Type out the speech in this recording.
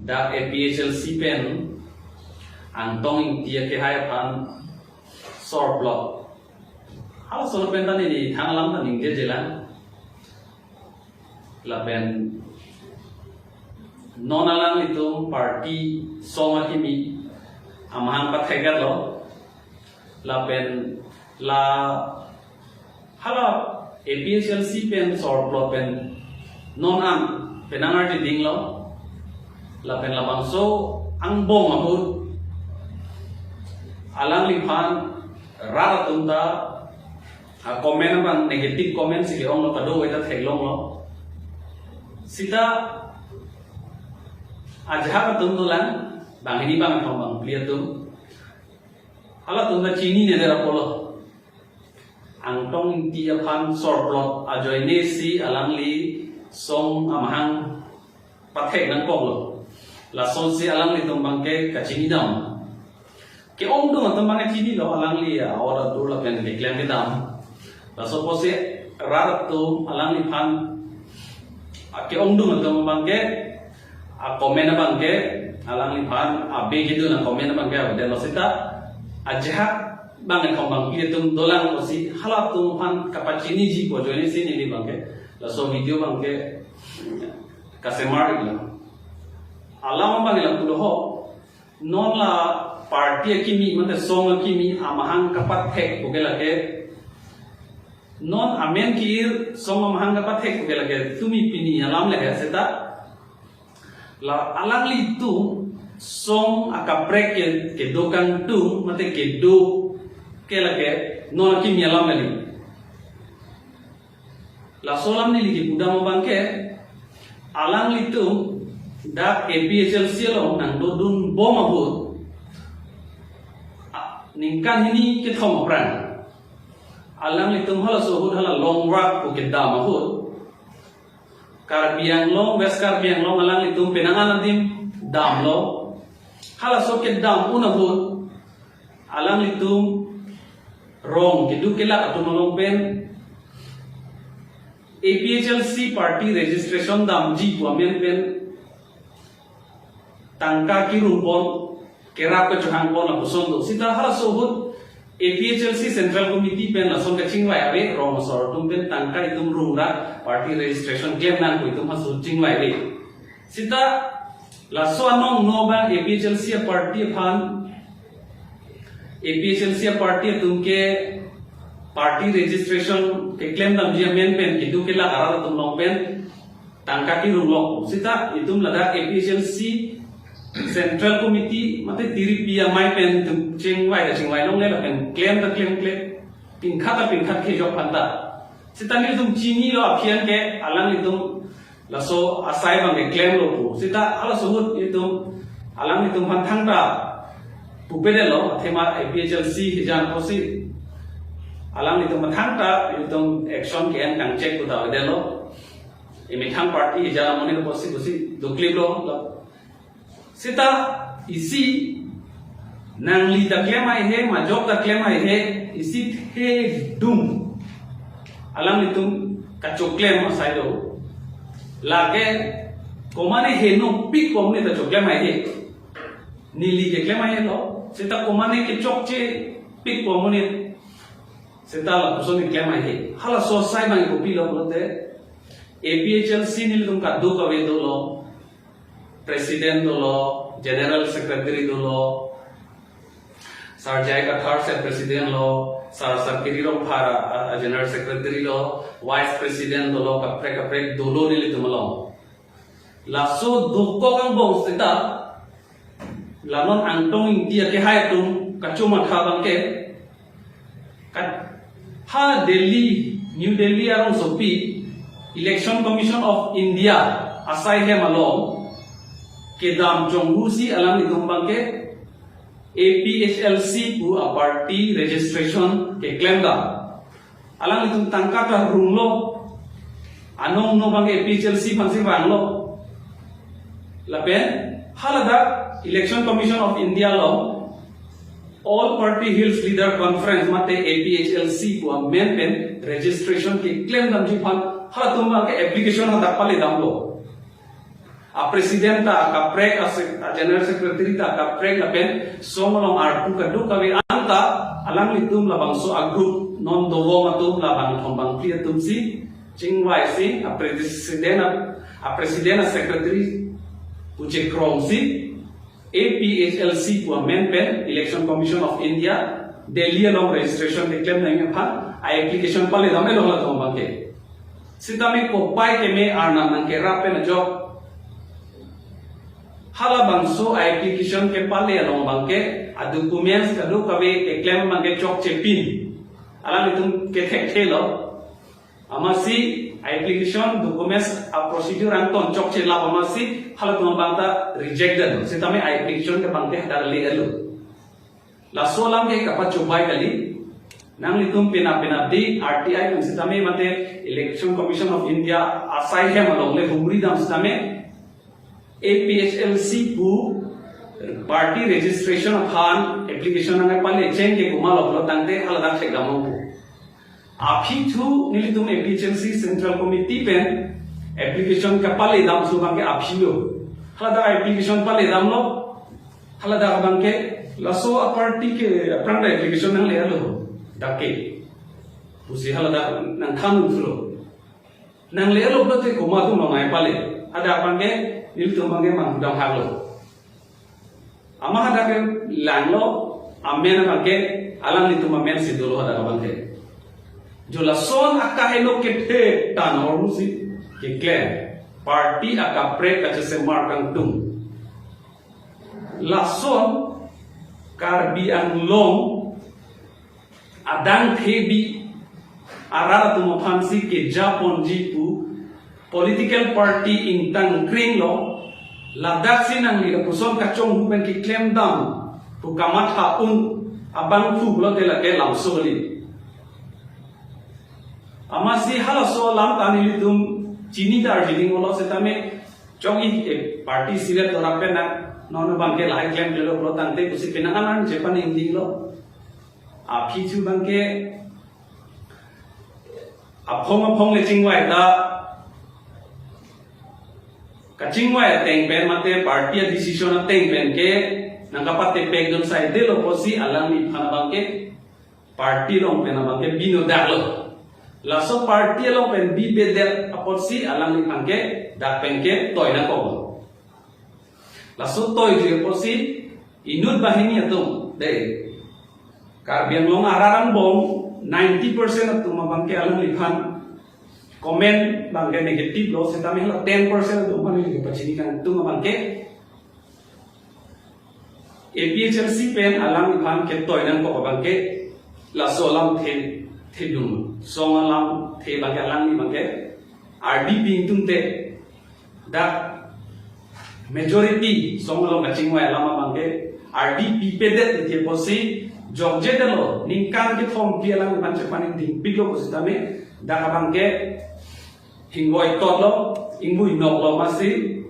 dak APHLC pen ang tong tia ke hai pan sor block hal sor pen tan ni thang lam tan ning je jelan la pen non alang itu party soma kimi amahang pathegat lo la pen la hala APHLC pen sor block pen non am penangar di ding lo la pen la bangso ang bong mahut alang lipan rara tunda komen bang negative comment sige ong lo kado eta thailong lo sita ajha tundulan bang ini bang thong bang clear tum ala tunda chini ne dera polo ang tong ti aphan sorplot ajoy ne si alang li song amahang pathek nang kong lo la son si alang li tum bang ke kachini dam ke om do tum bang chini lo alang li awara dur la pen declare ke dam la so pose rar tu alang li phan ke om do tum bang ke a komen bang ke alang li phan a be gi do na komen bang ke de lo sita ajha bang khom bang ki tum dolang osi hala tum phan kapachini ji ko joine si ni bang ke la so video bang ke kasemar ila alam bang ila kulo ho non la party kimi mate song kimi amahang kapat thek bugela ke non amen ki song amahang kapat thek bugela ke tumi pini alam le seta la alang li tu song akaprek ke dokan tu mate ke do ke la ke non kimi alam li la solam ni li buda mo bang ke alang li tu dak APHLC lo nang do dun bom abut ningkan ini ke thom pran alang li tum hala so hud hala long walk ko ke dam ahut karbiang long west karbiang long alang li tum penangan nadim dam lo hala so ke dam una hut alang li tum rong ke du ke la atum long pen APHLC party registration dam ji ko amen pen tangka ki rumpon kerap ke johang pon la puson do sita hala sohut APHLC central committee pen la son ka chingwai ave rom sor tum pen tangka itum rumra party registration claim nan ko itum hasu chingwai ve sita la so anong no ba APHLC party phan APHLC party tum ke party registration ke claim dam ji men pen kidu ke la ara tum long pen tangka ki rumlo sita itum lada APHLC Central Committee mate tiri pia mai pen chingwai long le pen claim pin khat ke jok phanta sita ni tum chini lo aphian ke alang itum la so asai bang ke claim lo pu sita ala so hut itum alang itum phan thang ta pu pe de lo thema APHLC hijan posi alang itum thang ta itum action ke an kang check ku da de lo imi thang party hijan moni lo posi do clip lo sita isi nang li ta claim ai he ma job ta claim ai he isi he dum alam litum ka chok claim asai do lage komane he no pik komne ta chok claim ai he ni li ke claim ai lo sita komane ke chok che pik komne sita la puson ni claim ai he hala so sai bang ko pi lo bote APHLC ni litum ka do ka ve do lo President dolo, General Secretary dolo, Sarjai ka third set President lo, Sarkiri ro phara General Secretary lo, Vice President dolo kaprek dolo nili tumalo. Laso dukko kang bong sita, lanon antong dia ke hai tum kacuma khabang ke, ha Delhi, New Delhi arong sopi, Election Commission of India asai he malong. के दाम जोंगुसी अलाम इतुम्बंग के APHLC pu a party registration ke claim da alang itum tangka ka runglo anong no bang APHLC phansi banglo lapen halada Election Commission of India lo all party hills leader conference mate APHLC pu a main pen registration ke claim dam ji phan hala tumba ke application ha dakpali dam lo a presidenta ka prek a general secretary ka prek la pen somolong artu ka du ka we anta alang litum la bangso a group non do wo matu la bang thong bang clear tum si chingwai si a presidenta secretary uche krong si APHLC ku men pen Election Commission of India Delhi along registration declare nahi pha application pale dame lo la thong bang ke sitame ko pai ke me arna nang ke rap pen job hala bangso application ke pale along bangke a documents ka do kawe ke claim mangke chok chepin ala litum ke thelo amasi application documents a procedure ang ton chok chela amasi hala ton bangta rejected sitame application ke bangke dar le elo la solam ke kapat chubai kali nang litum pinapinabdi RTI sitame mate Election Commission of India asai hem along le humri dam sitame APHLC ku party registration khan application nang pale change ke gumal uplo tangte halada thegamo ku aphi thu nilitum APHLC central committee pen application ka pale dam su bangke aphilo halada application pale dam lo halada bangke laso a party ke pranda application nang le alo dake usi halada nang khanu thlo nang le alo blote guma tu ngai pale ada bangke nil tumbangge mang dang haglo ama hada ke langlo amen bangke alang ni tumamen sidolo hada bangke jola son akka helo ke the tan horusi ke clan party akka pre ka se markang tung la son karbi ang long adang thebi arara tumapansi ke japon jipu political party in tang kring lo ladak sinang li puson kachong huben ki claim dam tu kamat ha un abang fu lo de la ke lam soli amasi hala so lam tani litum chini darjeeling lo setame chongi party sile tora pe na non bang ke lai claim lo lo tante kusi penangan japan indi lo aphi chu bang ke apong le chingwai ta kachingwa teng pen mate party decision teng pen ke nangapate peg don side lo posi alang ni phana bangke party long pen bangke bino daglo laso party long pen bi bedel aposi alang ni phangke dak penke toina ko laso toy je posi inut bahini atum de karbiang long araran bom 90% atum bangke alang ni phan comment bangke negatif lo setame hela 10% do mani ke pachini kan tu bangke APHLC pen alam iban ke toinan ko bangke la solam the dum song alam the bangke alam ni bangke RDP tum te da majority song alam kachingwa alam bangke RDP pedet te posi jogje dalo ningkan ke form pi alam ban chepani ding pilo ko setame da bangke hingoi totlo ingbu inok lo masih